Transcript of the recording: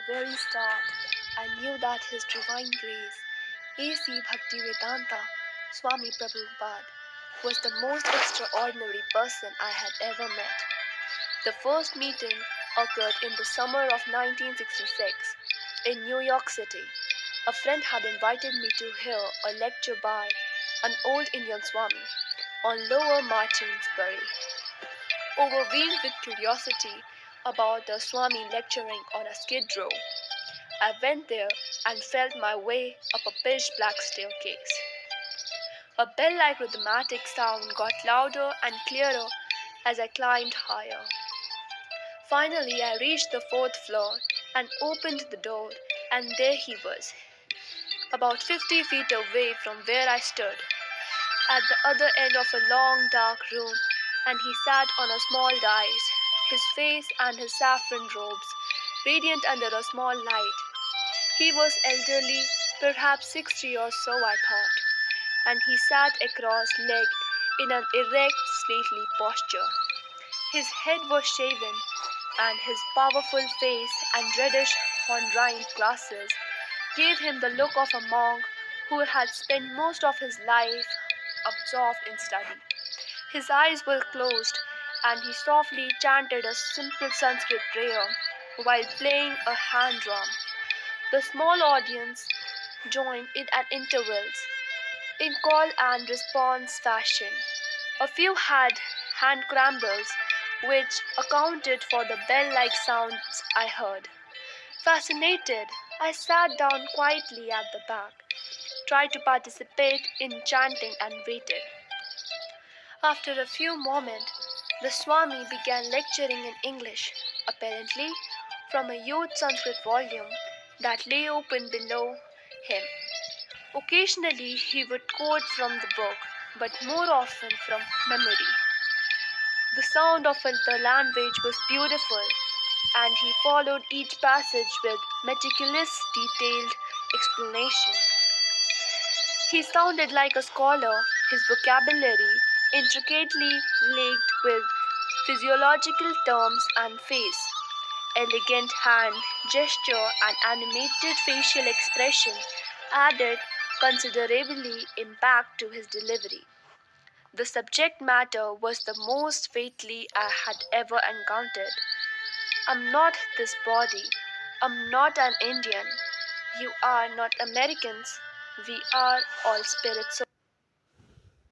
very start, I knew that His Divine Grace, A.C. Bhaktivedanta, Swami Prabhupada, was the most extraordinary person I had ever met. The first meeting occurred in the summer of 1966 in New York City. A friend had invited me to hear a lecture by an old Indian Swami on Lower Martinsbury. Overwhelmed with curiosity about the Swami lecturing on a skid row, I went there and felt my way up a pitch black staircase. A bell-like rhythmic sound got louder and clearer as I climbed higher. Finally, I reached the 4th floor and opened the door, and there he was, about 50 feet away from where I stood, at the other end of a long dark room, and he sat on a small dais, his face and his saffron robes radiant under a small light. He was elderly, perhaps 60 or so, I thought, and he sat across-legged in an erect, stately posture. His head was shaven, and his powerful face and reddish horn-rimmed glasses gave him the look of a monk who had spent most of his life absorbed in study. His eyes were closed, and he softly chanted a simple Sanskrit prayer while playing a hand drum. The small audience joined in at intervals, in call and response fashion. A few had hand crambles, which accounted for the bell-like sounds I heard. Fascinated, I sat down quietly at the back, tried to participate in chanting, and waited. After a few moments, the Swami began lecturing in English, apparently from a huge Sanskrit volume that lay open below him. Occasionally he would quote from the book, but more often from memory. The sound of the language was beautiful, and he followed each passage with meticulous, detailed explanation. He sounded like a scholar, his vocabulary intricately laced with physiological terms and face, elegant hand gesture and animated facial expression added considerably impact to his delivery. The subject matter was the most fatally I had ever encountered. I'm not this body. I'm not an Indian. You are not Americans. We are all spirits.